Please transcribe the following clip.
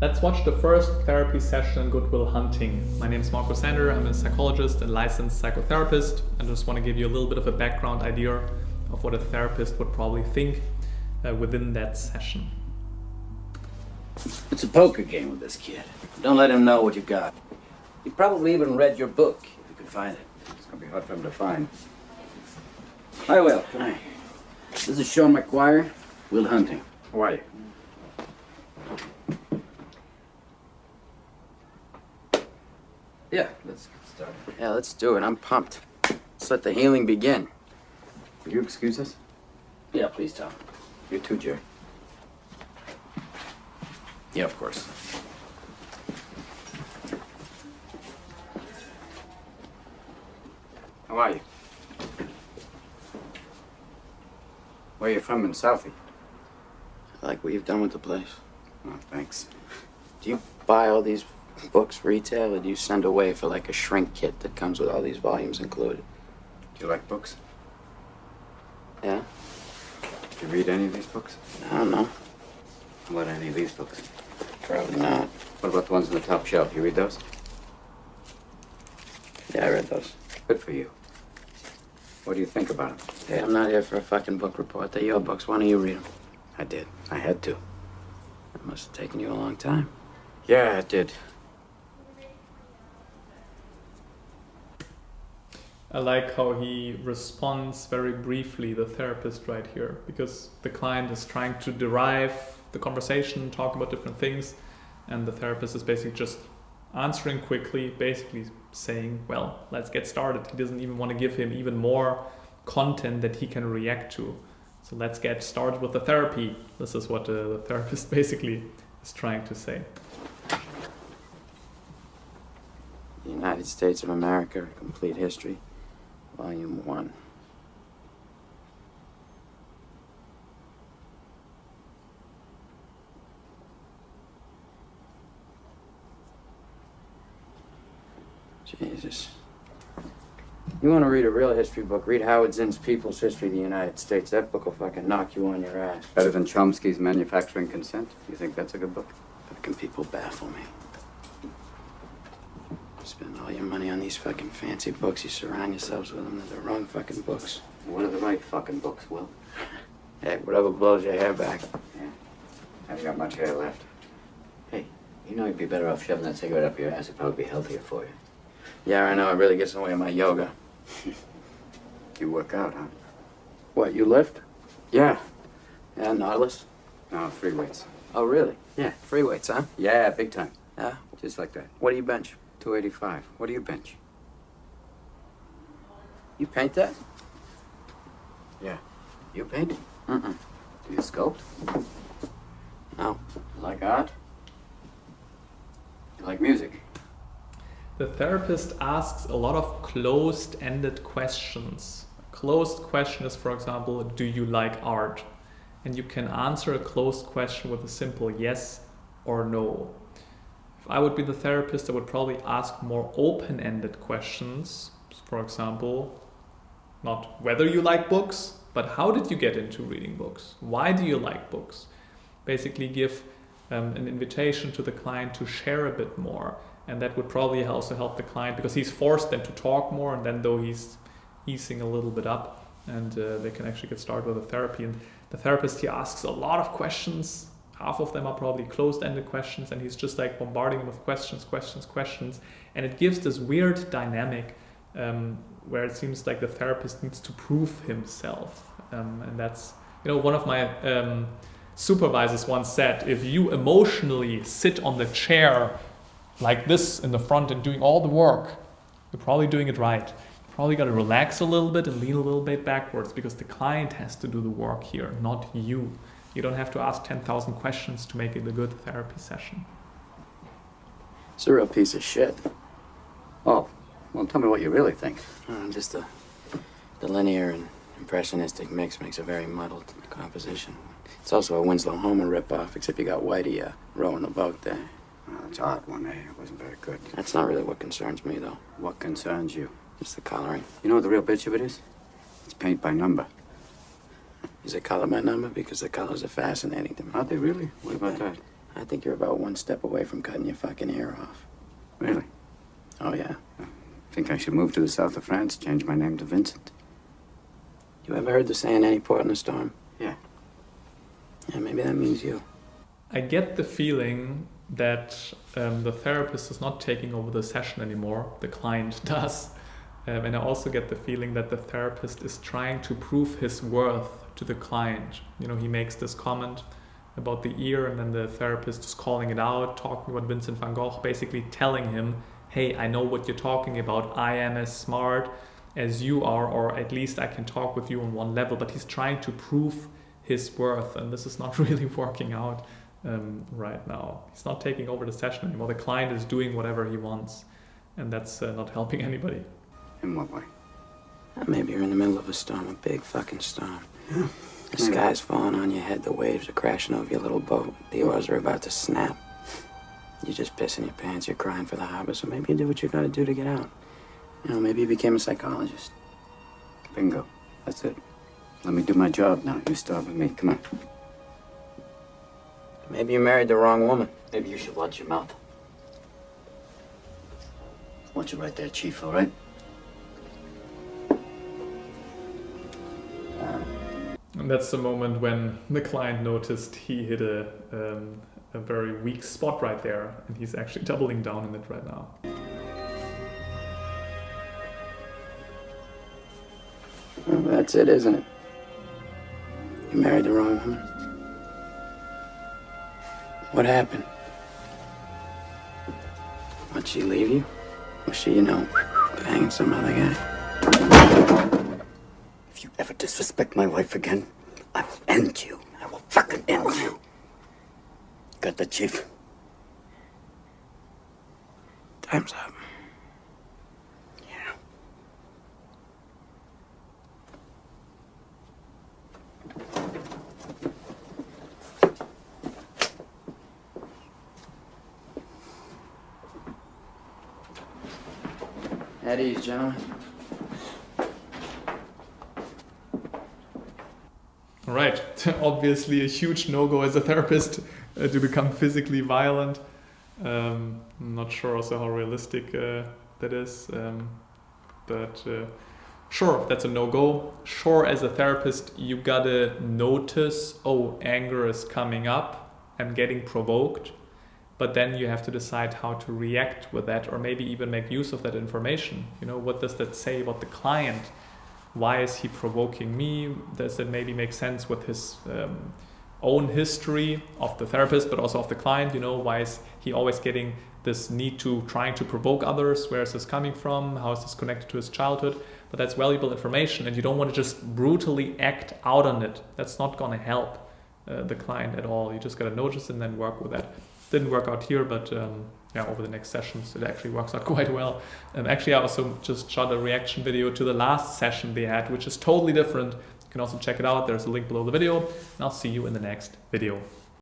Let's watch the first therapy session in Good Will Hunting. My name is Marco Sander. I'm a psychologist and licensed psychotherapist. I just want to give you a little bit of a background idea of what a therapist would probably think within that session. It's a poker game with this kid. Don't let him know what you've got. He probably even read your book, if you can find it. It's gonna be hard for him to find. Hi, Will. Hi. This is Sean McGuire, Will Hunting. How are you? Yeah, let's get started. Yeah, let's do it. I'm pumped. Let's let the healing begin. Will you excuse us? Yeah, please, Tom. You too, Jerry. Yeah, of course. How are you? Where are you from in Southie? I like what you've done with the place. Oh, thanks. Do you buy all these books retail, or do you send away for like a shrink kit that comes with all these volumes included? Do you like books? Yeah? Do you read any of these books? I don't know. How about any of these books? Probably not. What about the ones on the top shelf? You read those? Yeah, I read those. Good for you. What do you think about them? Hey, I'm not here for a fucking book report. They're your books. Why don't you read them? I did. I had to. That must have taken you a long time. Yeah, it did. I like how he responds very briefly, the therapist right here, because the client is trying to derive the conversation, talk about different things, and the therapist is basically just answering quickly, basically saying, well, let's get started. He doesn't even want to give him even more content that he can react to. So let's get started with the therapy. This is what the therapist basically is trying to say. The United States of America, A Complete History, Volume 1. Jesus. You want to read a real history book, read Howard Zinn's People's History of the United States. That book will fucking knock you on your ass. Better than Chomsky's Manufacturing Consent? You think that's a good book? Fucking people baffle me. You spend all your money on these fucking fancy books. You surround yourselves with them. They're the wrong fucking books. What are the right fucking books, Will? Hey, whatever blows your hair back. Yeah. Haven't got much hair left. Hey, you know you'd be better off shoving that cigarette up your ass. It'd probably be healthier for you. Yeah, I know. It really gets in the way of my yoga. You work out, huh? What, you lift? Yeah. Yeah, Nautilus? No, free weights. Oh, really? Yeah. Free weights, huh? Yeah, big time. Yeah? Just like that. What do you bench? 285. What do you bench? You paint that? Yeah. You paint? Mm-mm. Do you sculpt? No. You like art? You like music? The therapist asks a lot of closed-ended questions. A closed question is, for example, do you like art? And you can answer a closed question with a simple yes or no. If I would be the therapist, I would probably ask more open-ended questions. For example, not whether you like books, but how did you get into reading books? Why do you like books? Basically give an invitation to the client to share a bit more. And that would probably also help the client, because he's forced then to talk more, and then though he's easing a little bit up, and they can actually get started with the therapy. And the therapist, he asks a lot of questions. Half of them are probably closed-ended questions, and he's just like bombarding them with questions. And it gives this weird dynamic where it seems like the therapist needs to prove himself. And that's, one of my supervisors once said, if you emotionally sit on the chair like this in the front and doing all the work, you're probably doing it right. You probably got to relax a little bit and lean a little bit backwards, because the client has to do the work here, not you. You don't have to ask 10,000 questions to make it a good therapy session. It's a real piece of shit. Oh, well, tell me what you really think. Just the linear and impressionistic mix makes a very muddled composition. It's also a Winslow Homer ripoff, except you got Whitey rowing the boat there. Well, it's art one, eh? It wasn't very good. That's not really what concerns me, though. What concerns you? Just the coloring. You know what the real bitch of it is? It's paint by number. Is it color by number? Because the colors are fascinating to me. Are they really? What about that? I think you're about one step away from cutting your fucking ear off. Really? Oh, yeah. Think I should move to the south of France, change my name to Vincent? You ever heard the saying, any port in a storm? Yeah. Yeah, maybe that means you. I get the feeling that the therapist is not taking over the session anymore, the client does. And I also get the feeling that the therapist is trying to prove his worth to the client. You know, he makes this comment about the ear, and then the therapist is calling it out, talking about Vincent van Gogh, basically telling him, hey, I know what you're talking about. I am as smart as you are, or at least I can talk with you on one level. But he's trying to prove his worth, and this is not really working out right now. He's not taking over the session anymore. The client is doing whatever he wants, and that's not helping anybody. In what way? Maybe you're in the middle of a storm, a big fucking storm. Yeah. The sky's falling on your head, the waves are crashing over your little boat, the oars are about to snap. You're just pissing your pants, you're crying for the harbor, so maybe you do what you gotta do to get out. You know, maybe you became a psychologist. Bingo. That's it. Let me do my job now. You start with me. Come on. Maybe you married the wrong woman. Maybe you should watch your mouth. Watch it right there, Chief, all right? And that's the moment when the client noticed he hit a very weak spot right there, and he's actually doubling down on it right now. Well, that's it, isn't it? You married the wrong woman. What happened? Why'd she leave you? Was she, banging some other guy? If you ever disrespect my wife again, I will end you. I will fucking end you. Got the Chief? Time's up. Yeah. At ease, gentlemen. All right, obviously a huge no-go as a therapist to become physically violent. I'm not sure also how realistic that is, but sure, that's a no-go. Sure, as a therapist, you gotta notice, oh, anger is coming up, I'm getting provoked, but then you have to decide how to react with that, or maybe even make use of that information. You know, what does that say about the client? Why is he provoking me? Does it maybe make sense with his own history of the therapist, but also of the client? You know, why is he always getting this need to trying to provoke others? Where is this coming from? How is this connected to his childhood? But that's valuable information, and you don't want to just brutally act out on it. That's not going to help the client at all. You just got to notice and then work with that. Didn't work out here, but over the next sessions it actually works out quite well. Actually, I also just shot a reaction video to the last session they had, which is totally different. You can also check it out. There's a link below the video, and I'll see you in the next video.